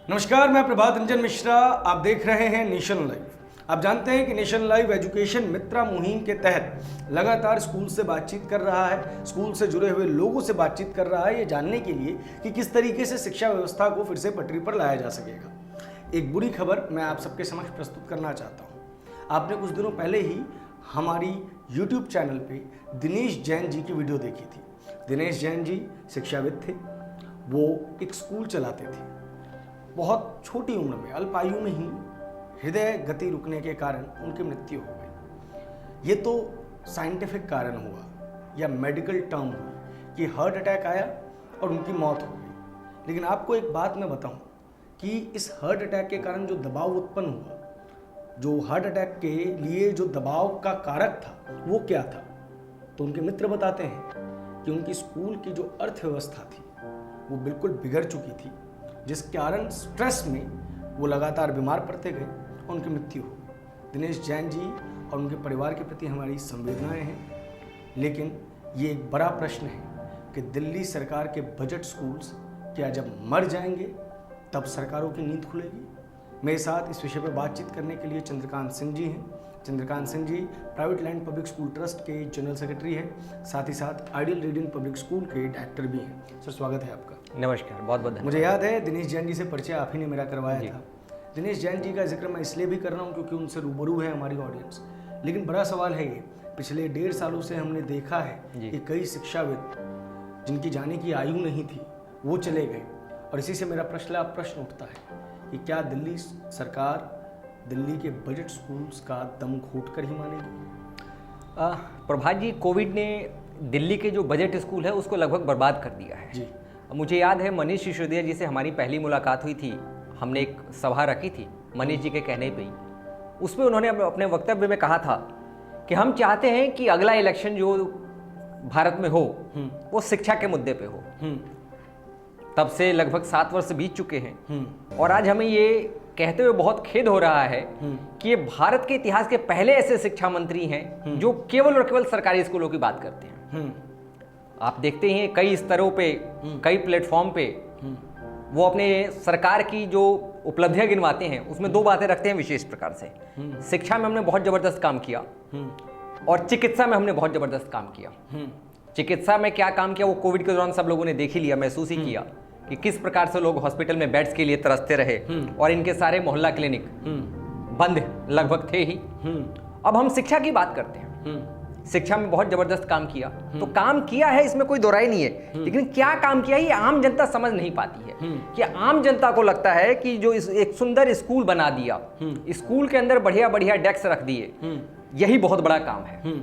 नमस्कार, मैं प्रभात रंजन मिश्रा। आप देख रहे हैं नेशन लाइव। आप जानते हैं कि नेशन लाइव एजुकेशन मित्रा मुहिम के तहत लगातार स्कूल से बातचीत कर रहा है, स्कूल से जुड़े हुए लोगों से बातचीत कर रहा है, ये जानने के लिए कि किस तरीके से शिक्षा व्यवस्था को फिर से पटरी पर लाया जा सकेगा। एक बुरी खबर मैं आप सबके समक्ष प्रस्तुत करना चाहता हूँ। आपने कुछ दिनों पहले ही हमारी YouTube चैनल पे दिनेश जैन जी की वीडियो देखी थी। दिनेश जैन जी शिक्षाविद थे, वो एक स्कूल चलाते थे। बहुत छोटी उम्र में, अल्पायु में ही हृदय गति रुकने के कारण उनकी मृत्यु हो गई। ये तो साइंटिफिक कारण हुआ या मेडिकल टर्म हुआ कि हार्ट अटैक आया और उनकी मौत हो गई। लेकिन आपको एक बात मैं बताऊं कि इस हार्ट अटैक के कारण जो दबाव उत्पन्न हुआ, जो हार्ट अटैक के लिए जो दबाव का कारक था वो क्या था, तो उनके मित्र बताते हैं कि उनकी स्कूल की जो अर्थव्यवस्था थी वो बिल्कुल बिगड़ चुकी थी, जिस कारण स्ट्रेस में वो लगातार बीमार पड़ते गए और उनकी मृत्यु हो गई। दिनेश जैन जी और उनके परिवार के प्रति हमारी संवेदनाएं हैं, लेकिन ये एक बड़ा प्रश्न है कि दिल्ली सरकार के बजट स्कूल्स क्या जब मर जाएंगे तब सरकारों की नींद खुलेगी। मेरे साथ इस विषय पर बातचीत करने के लिए चंद्रकांत सिंह जी हैं। Chandrakant Singh ji private land public school trust के जनरल सेक्रेटरी हैं, साथ ही साथ आइडियल रीडिंग पब्लिक स्कूल के डायरेक्टर भी हैं। सर, स्वागत है आपका। नमस्कार, बहुत बहुत धन्यवाद। मुझे याद है दिनेश जैन जी से परिचय आप ही ने मेरा करवाया था। दिनेश जैन जी का जिक्र मैं इसलिए भी कर रहा हूँ क्योंकि उनसे रूबरू है हमारी ऑडियंस। लेकिन बड़ा सवाल है ये, पिछले 1.5 सालों से हमने देखा है कि कई शिक्षाविद जिनकी जाने की आयु नहीं थी वो चले गए, और इसी से मेरा प्रश्न उठता है कि क्या दिल्ली सरकार दिल्ली के बजट स्कूल्स का दम घोट कर ही मानेगी? प्रभात जी, कोविड ने दिल्ली के जो बजट स्कूल है उसको लगभग बर्बाद कर दिया है जी। मुझे याद है मनीष सिसोदिया जी से हमारी पहली मुलाकात हुई थी। हमने एक सभा रखी थी मनीष जी के कहने पे ही। उसमें उन्होंने अपने वक्तव्य में कहा था कि हम चाहते हैं कि अगला इलेक्शन जो भारत में हो वो शिक्षा के मुद्दे पे हो। तब से लगभग 7 वर्ष बीत चुके हैं और आज हमें ये कहते हुए बहुत खेद हो रहा है कि ये भारत के इतिहास के पहले ऐसे शिक्षा मंत्री हैं जो केवल और केवल सरकारी स्कूलों की बात करते हैं। आप देखते हैं कई स्तरों पे, कई प्लेटफॉर्म पे वो अपने सरकार की जो उपलब्धियां गिनवाते हैं उसमें 2 बातें रखते हैं विशेष प्रकार से। शिक्षा में हमने बहुत जबरदस्त काम किया और चिकित्सा में हमने बहुत जबरदस्त काम किया। चिकित्सा में क्या काम किया वो कोविड के दौरान सब लोगों ने देख ही लिया, महसूस ही किया कि किस प्रकार से लोग हॉस्पिटल में बेड्स के लिए तरसते रहे और इनके सारे मोहल्ला क्लिनिक बंद लगभग थे ही। अब हम शिक्षा की बात करते हैं। शिक्षा में बहुत जबरदस्त काम किया, तो काम किया है इसमें कोई दोराई नहीं है, लेकिन क्या काम किया ये आम जनता समझ नहीं पाती है। कि आम जनता को लगता है कि जो एक सुंदर स्कूल बना दिया, स्कूल के अंदर बढ़िया बढ़िया डेस्क रख दिए, यही बहुत बड़ा काम है।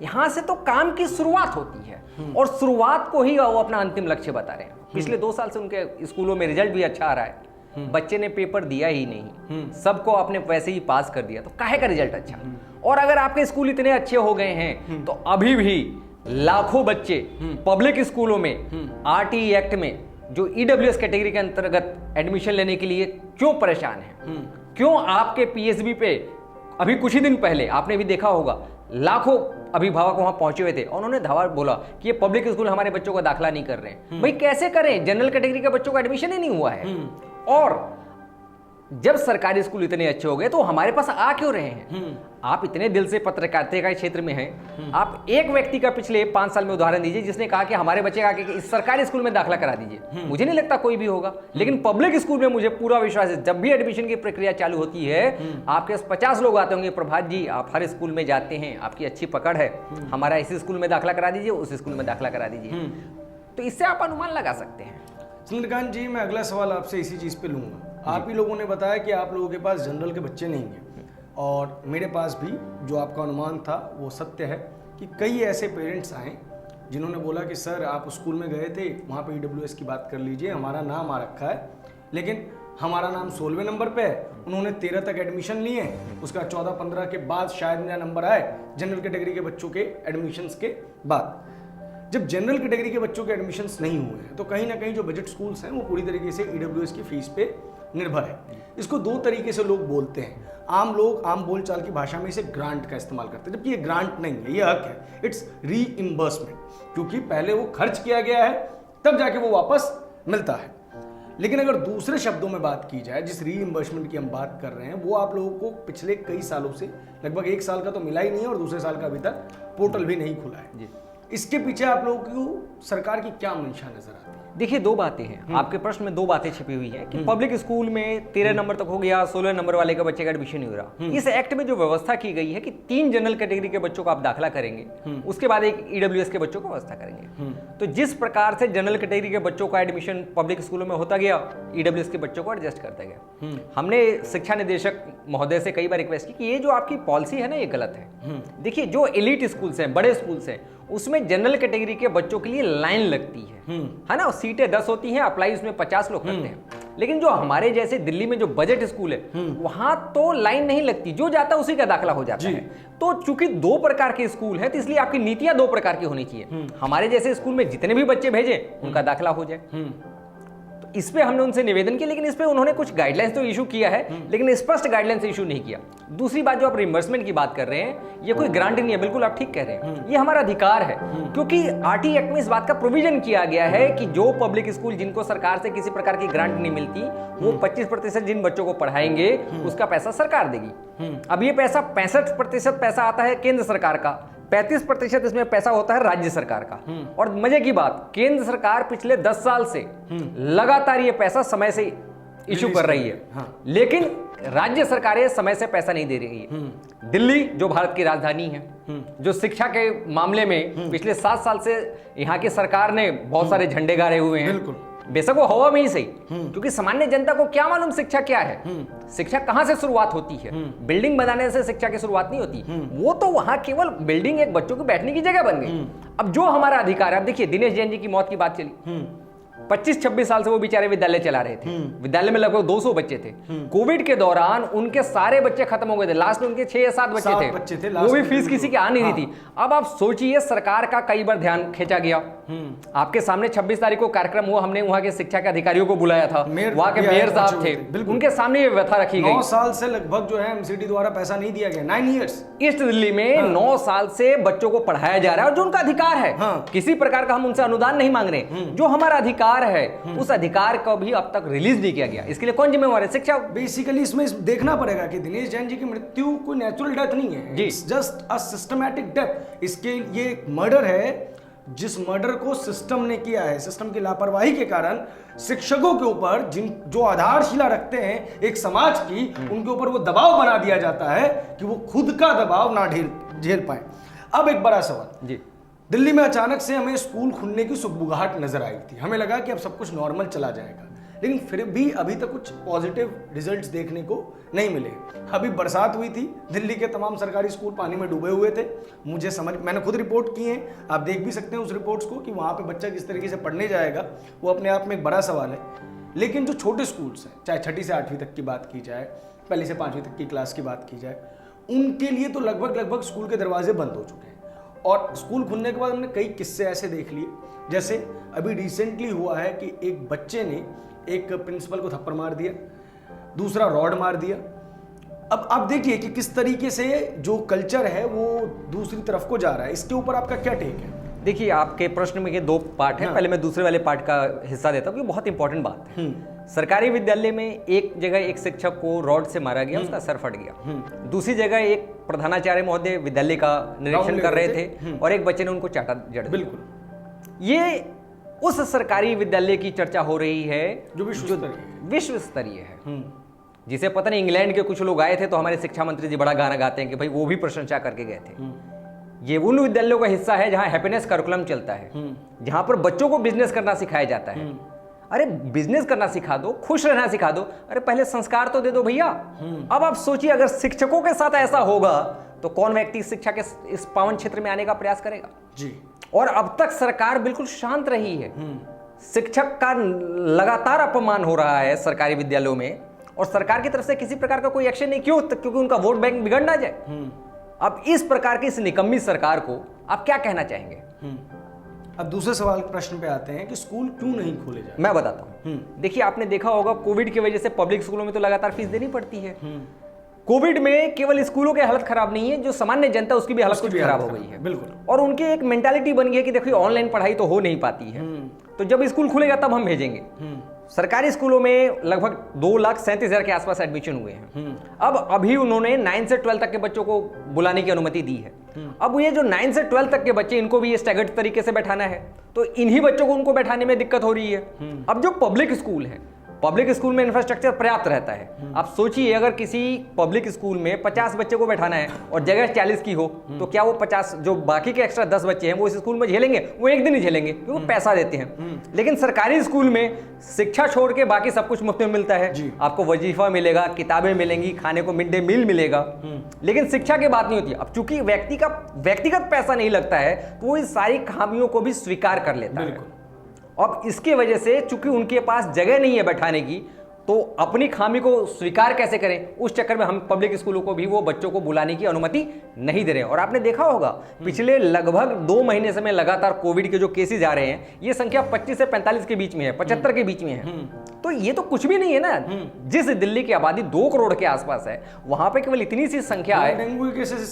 यहां से तो काम की शुरुआत होती है और शुरुआत को ही वो अपना अंतिम लक्ष्य बता रहे हैं। पिछले 2 साल से उनके स्कूलों में रिजल्ट भी अच्छा आ रहा है, बच्चे ने पेपर दिया ही नहीं, सबको आपने वैसे ही पास कर दिया, तो काहे का रिजल्ट अच्छा। और अगर आपके स्कूल इतने अच्छे हो गए हैं तो अभी भी लाखों बच्चे पब्लिक स्कूलों में आरटीई एक्ट में जो ईडब्ल्यूएस कैटेगरी के अंतर्गत एडमिशन लेने के लिए क्यों परेशान है। क्यों आपके पीएसबी पे अभी कुछ ही दिन पहले आपने भी देखा होगा लाखों अभिभावक वहां पहुंचे हुए थे और उन्होंने धावा बोला कि ये पब्लिक स्कूल हमारे बच्चों का दाखिला नहीं कर रहे हैं। भाई कैसे करें, जनरल कैटेगरी के बच्चों का एडमिशन ही नहीं हुआ है। और जब सरकारी स्कूल इतने अच्छे हो गए तो हमारे पास आ क्यों रहे हैं। आप इतने दिल से पत्रकारिता के क्षेत्र में हैं, आप एक व्यक्ति का पिछले 5 साल में उदाहरण दीजिए जिसने कहा कि हमारे बच्चे का इस सरकारी स्कूल में दाखिला करा दीजिए। मुझे नहीं लगता कोई भी होगा, लेकिन पब्लिक स्कूल में मुझे पूरा विश्वास है जब भी एडमिशन की प्रक्रिया चालू होती है आपके पास 50 लोग आते होंगे, प्रभात जी आप हर स्कूल में जाते हैं, आपकी अच्छी पकड़ है, हमारा इस स्कूल में दाखिला करा दीजिए, उस स्कूल में दाखिला करा दीजिए। तो इससे आप अनुमान लगा सकते हैं। चंद्रकांत जी, मैं अगला सवाल आपसे इसी चीज़ पे लूँगा। आप ही लोगों ने बताया कि आप लोगों के पास जनरल के बच्चे नहीं हैं, और मेरे पास भी जो आपका अनुमान था वो सत्य है कि कई ऐसे पेरेंट्स आए जिन्होंने बोला कि सर आप स्कूल में गए थे, वहाँ पे ईडब्ल्यूएस की बात कर लीजिए, हमारा नाम आ रखा है, लेकिन हमारा नाम 16वें नंबर पे है। उन्होंने 13 तक एडमिशन लिए, उसका 14-15 के बाद शायद मेरा नंबर आए जनरल कैटेगरी के बच्चों के एडमिशन्स के बाद। जब जनरल कैटेगरी के बच्चों के एडमिशन्स नहीं हुए हैं तो कहीं ना कहीं जो बजट स्कूल्स हैं वो पूरी तरीके से ईडब्ल्यूएस की फीस पे निर्भर है। इसको 2 तरीके से लोग बोलते हैं। आम लोग आम बोलचाल की भाषा में इसे ग्रांट का इस्तेमाल करते हैं, जबकि ये ग्रांट नहीं है, ये हक है। इट्स रीइंबर्समेंट, क्योंकि पहले वो खर्च किया गया है तब जाके वो वापस मिलता है। लेकिन अगर दूसरे शब्दों में बात की जाए, जिस रीइंबर्समेंट की हम बात कर रहे हैं, वो आप लोगों को पिछले कई सालों से, लगभग 1 साल का तो मिला ही नहीं है और दूसरे साल का अभी तक पोर्टल भी नहीं खुला है जी। इसके पीछे आप लोगों को सरकार की क्या मंशा नजर आती है? देखिए, दो बातें हैं आपके प्रश्न में, दो बातें छिपी हुई हैं कि पब्लिक स्कूल में 13 नंबर तक हो गया, 16 नंबर वाले का बच्चे का एडमिशन नहीं हो रहा। इस एक्ट में जो व्यवस्था की गई है कि 3 जनरल कैटेगरी के बच्चों को आप दाखिला करेंगे, उसके बाद एक ईडब्ल्यूएस के बच्चों को व्यवस्था करेंगे। तो जिस प्रकार से जनरल कैटेगरी के बच्चों का एडमिशन पब्लिक स्कूलों में होता गया, ईडब्ल्यूएस के बच्चों को एडजस्ट करता गया। हमने शिक्षा निदेशक महोदय से कई बार रिक्वेस्ट की कि ये जो आपकी पॉलिसी है ना, ये गलत है। देखिए, जो एलिट स्कूल्स हैं, बड़े स्कूल्स हैं, उसमें जनरल कैटेगरी के बच्चों के लिए लाइन लगती है ना, सीटें 10 होती हैं, अप्लाई उसमें 50 लोग करते हैं। लेकिन जो हमारे जैसे दिल्ली में जो बजट स्कूल है, वहां तो लाइन नहीं लगती, जो जाता है उसी का दाखिला हो जाता है। तो चूंकि 2 प्रकार के स्कूल है, तो इसलिए आपकी नीतियां 2 प्रकार की होनी चाहिए। हमारे जैसे स्कूल में जितने भी बच्चे भेजे, उनका दाखिला हो जाए। इस पे हमने उनसे निवेदन किया, लेकिन इस पे उन्होंने कुछ गाइडलाइंस तो इशू किया है, लेकिन स्पष्ट गाइडलाइंस इशू नहीं किया। दूसरी बात, जो आप रिइंबर्समेंट की बात कर रहे हैं, ये कोई ग्रांट नहीं है, बिल्कुल आप ठीक कह रहे हैं, ये हमारा अधिकार है। क्योंकि आरटी एक्ट में इस बात का प्रोविजन किया गया है कि जो पब्लिक स्कूल जिनको सरकार से किसी प्रकार की ग्रांट नहीं मिलती, वो 25% जिन बच्चों को पढ़ाएंगे उसका पैसा सरकार देगी। अब ये पैसा 65% पैसा आता है केंद्र सरकार का, 35% इसमें पैसा होता है राज्य सरकार का। और मजे की बात, केंद्र सरकार पिछले 10 साल से लगातार ये पैसा समय से इशू कर रही है। लेकिन राज्य सरकारें समय से पैसा नहीं दे रही है। दिल्ली जो भारत की राजधानी है, जो शिक्षा के मामले में पिछले 7 साल से यहाँ की सरकार ने बहुत सारे झंडे गाड़े हुए हैं। बिल्कुल, बेशक वो हवा में ही सही, क्योंकि सामान्य जनता को क्या मालूम शिक्षा क्या है, शिक्षा कहां से शुरुआत होती है। बिल्डिंग बनाने से शिक्षा की शुरुआत नहीं होती, वो तो वहां केवल बिल्डिंग एक बच्चों को बैठने की जगह बन गई। अब जो हमारा अधिकार है, अब देखिए दिनेश जैन जी की मौत की बात चली, 25-26 साल से वो बेचारे विद्यालय चला रहे थे। विद्यालय में लगभग 200 बच्चे थे। कोविड के दौरान उनके सारे बच्चे खत्म हो गए थे, लास्ट में उनके 6 या 7 बच्चे थे, वो भी फीस किसी की आ नहीं रही थी। अब आप सोचिए, सरकार का कई बार ध्यान खींचा गया। आपके सामने 26 तारीख को कार्यक्रम हुआ, हमने वहां के शिक्षा के अधिकारियों को बुलाया था, वहां के मेयर साहब थे, उनके सामने ये व्यथा रखी गई। 9 साल से लगभग जो है एमसीडी द्वारा पैसा नहीं दिया गया, 9 ईयर्स। ईस्ट दिल्ली में 9 साल से बच्चों को पढ़ाया जा रहा है, और जो उनका अधिकार है, किसी प्रकार का हम उनसे अनुदान नहीं मांग रहे, जो हमारा अधिकार है, उस अधिकार को भी अब तक रिलीज नहीं किया गया। इसके लिए कौन जिम्मेवार है? शिक्षा। बेसिकली इसमें देखना पड़ेगा कि दिनेश जैन जी की मृत्यु कोई नेचुरल डेथ नहीं है, जस्ट अ सिस्टमैटिक डेथ। इसके ये मर्डर है, जिस मर्डर को सिस्टम ने किया है, सिस्टम की लापरवाही के कारण शिक्षकों के ऊपर, जो आधारशिला रखते हैं एक समाज की, उनके ऊपर वो दबाव बना दिया जाता है कि वो खुद का दबाव ना झेल पाए। अब एक बड़ा सवाल जी, दिल्ली में अचानक से हमें स्कूल खुलने की सुगबुगाहट नजर आई थी, हमें लगा कि अब सब कुछ नॉर्मल चला जाएगा, लेकिन फिर भी अभी तक कुछ पॉजिटिव रिजल्ट्स देखने को नहीं मिले। अभी बरसात हुई थी, दिल्ली के तमाम सरकारी स्कूल पानी में डूबे हुए थे। मैंने खुद रिपोर्ट की है, आप देख भी सकते हैं उस रिपोर्ट्स को, कि वहाँ पे बच्चा किस तरीके से पढ़ने जाएगा, वो अपने आप में एक बड़ा सवाल है। लेकिन जो छोटे स्कूल्स हैं, चाहे 6ठी से 8वीं तक की बात की जाए, पहली से 5वीं तक की क्लास की बात की जाए, उनके लिए तो लगभग स्कूल के दरवाजे बंद हो चुके हैं। और स्कूल खुलने के बाद हमने कई किस्से ऐसे देख लिए, जैसे अभी रिसेंटली हुआ है कि एक बच्चे ने एक प्रिंसिपल को थप्पड़ मार दिया, दूसरा रॉड मार दिया। अब आप देखिए कि किस तरीके से जो कल्चर है वो दूसरी तरफ को जा रहा है। इसके ऊपर आपका क्या टेक है? देखिए, आपके प्रश्न में के 2 पार्ट हैं। पहले मैं दूसरे वाले पार्ट का हिस्सा देता हूँ, ये बहुत इंपॉर्टेंट बात है। सरकारी विद्यालय में एक जगह एक शिक्षक को रॉड से मारा गया, उसका सर फट गया। दूसरी जगह एक प्रधानाचार्य महोदय विद्यालय का निरीक्षण कर रहे थे और एक बच्चे ने उनको चाटा जड़। बिल्कुल, ये उस सरकारी विद्यालय की चर्चा हो रही है जो विश्व स्तरीय है, जिसे पता नहीं इंग्लैंड के कुछ लोग आए थे तो हमारे शिक्षा मंत्री जी बड़ा गाना गाते हैं कि भाई वो भी प्रशंसा करके गए थे। ये उन विद्यालयों का हिस्सा है जहां हैप्पीनेस करिकुलम चलता है, जहां पर बच्चों को बिजनेस करना सिखाया जाता है। अरे बिजनेस करना सिखा दो, खुश रहना सिखा दो, अरे पहले संस्कार तो दे दो भैया। अब आप सोचिए, अगर शिक्षकों के साथ ऐसा होगा तो कौन व्यक्ति शिक्षा के इस पावन क्षेत्र में आने का प्रयास करेगा जी। और अब तक सरकार बिल्कुल शांत रही है। शिक्षक का लगातार अपमान हो रहा है सरकारी विद्यालयों में, और सरकार की तरफ से किसी प्रकार का कोई एक्शन नहीं। क्यों? क्योंकि उनका वोट बैंक बिगड़ ना जाए। अब इस प्रकार की इस निकम्मी सरकार को आप क्या कहना चाहेंगे? अब दूसरे सवाल प्रश्न पे आते हैं कि स्कूल क्यों नहीं खोले जाए। मैं बताता हूं। देखिए, आपने देखा होगा कोविड की वजह से पब्लिक स्कूलों में तो लगातार फीस देनी पड़ती है। कोविड में केवल स्कूलों की हालत खराब नहीं है, जो सामान्य जनता उसकी भी हालत कुछ खराब हो गई है। बिल्कुल। और उनकी एक मेंटालिटी बन गई है कि देखिए ऑनलाइन पढ़ाई तो हो नहीं पाती है, तो जब स्कूल खुलेगा तब हम भेजेंगे। सरकारी स्कूलों में लगभग 2,37,000 के आसपास एडमिशन हुए हैं। अब अभी उन्होंने 9 से 12 तक के बच्चों को बुलाने की अनुमति दी है। अब ये जो 9 से 12 तक के बच्चे, इनको भी ये स्टैगर्ड तरीके से बैठाना है, तो इन्हीं बच्चों को उनको बैठाने में दिक्कत हो रही है। अब जो पब्लिक स्कूल है, पब्लिक स्कूल में इंफ्रास्ट्रक्चर पर्याप्त रहता है। आप सोचिए, अगर किसी पब्लिक स्कूल में 50 बच्चे को बैठाना है और जगह 40 की हो, तो क्या वो 50 जो बाकी के एक्स्ट्रा 10 बच्चे हैं वो इस स्कूल में झेलेंगे? वो एक दिन ही झेलेंगे क्योंकि वो पैसा देते हैं। लेकिन सरकारी स्कूल में शिक्षा छोड़ के बाकी सब कुछ मुफ्त में मिलता है। आपको वजीफा मिलेगा, किताबें मिलेंगी, खाने को मिड डे मील मिलेगा, लेकिन शिक्षा की बात नहीं होती। अब चूंकि व्यक्तिगत पैसा नहीं लगता है, तो वो इस सारी खामियों को भी स्वीकार कर लेता है। अब इसके वजह से चूंकि उनके पास जगह नहीं है बैठाने की, तो अपनी खामी को स्वीकार कैसे करें? उस चक्कर में हम पब्लिक स्कूलों को भी वो बच्चों को बुलाने की अनुमति नहीं दे रहे हैं। और आपने देखा होगा पिछले लगभग 2 महीने से में लगातार कोविड के जो केसेस आ रहे हैं, ये संख्या 25 से 45 के बीच में है, 75 के बीच में है। तो ये तो कुछ भी नहीं है ना। जिस दिल्ली की आबादी 2 करोड़ के आसपास है, वहां पे केवल इतनी सी संख्या है, डेंगू के केसेस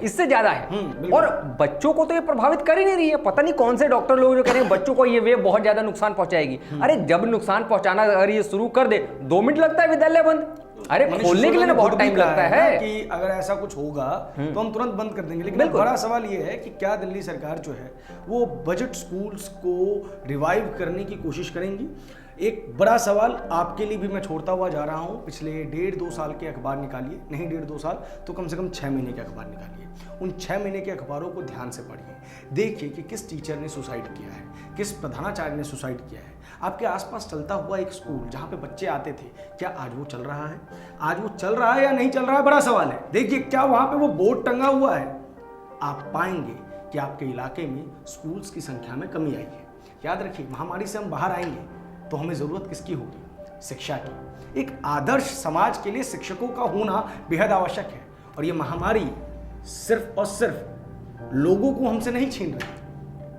इससे ज्यादा है। और बच्चों को तो ये प्रभावित कर ही नहीं रही है। पता नहीं कौन से डॉक्टर लोग जो कह रहे हैं बच्चों को ये वेव बहुत ज्यादा नुकसान पहुंचाएगी। अरे जब नुकसान पहुंचाना अगर ये शुरू कर दे, 2 मिनट लगता है विद्यालय बंद। अरे खोलने के लिए ना बहुत टाइम लगता है कि अगर ऐसा कुछ होगा तो हम तुरंत बंद कर देंगे। लेकिन बड़ा सवाल ये है कि क्या दिल्ली सरकार जो है वो बजट स्कूल्स को रिवाइव करने की कोशिश करेंगी? एक बड़ा सवाल आपके लिए भी मैं छोड़ता हुआ जा रहा हूं। पिछले 1.5-2 साल के अखबार निकालिए, नहीं 1.5-2 साल तो कम से कम 6 महीने के अखबार निकालिए। उन 6 महीने के अखबारों को ध्यान से पढ़िए, देखिए कि किस टीचर ने सुसाइड किया है, किस प्रधानाचार्य ने सुसाइड किया है। आपके आसपास चलता हुआ एक स्कूल जहाँ पे बच्चे आते थे, क्या आज वो चल रहा है? आज वो चल रहा है या नहीं चल रहा है, बड़ा सवाल है। देखिए क्या वहाँ पे वो बोर्ड टंगा हुआ है? आप पाएंगे कि आपके इलाके में स्कूल्स की संख्या में कमी आई है। याद रखिए, महामारी से हम बाहर आएंगे तो हमें ज़रूरत किसकी होगी? शिक्षा की। एक आदर्श समाज के लिए शिक्षकों का होना बेहद आवश्यक है। और ये महामारी सिर्फ और सिर्फ लोगों को हमसे नहीं छीन रही,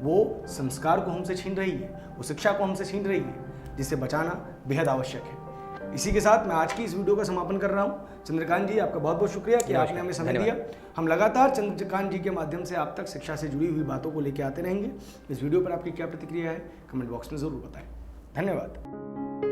वो संस्कार को हमसे छीन रही है, वो शिक्षा को हमसे छीन रही है, जिसे बचाना बेहद आवश्यक है। इसी के साथ मैं आज की इस वीडियो का समापन कर रहा हूँ। चंद्रकांत जी, आपका बहुत बहुत शुक्रिया कि आपने हमें समय दिया। हम लगातार चंद्रकांत जी के माध्यम से आप तक शिक्षा से जुड़ी हुई बातों को लेकर आते रहेंगे। इस वीडियो पर आपकी क्या प्रतिक्रिया है, कमेंट बॉक्स में ज़रूर बताएं। धन्यवाद।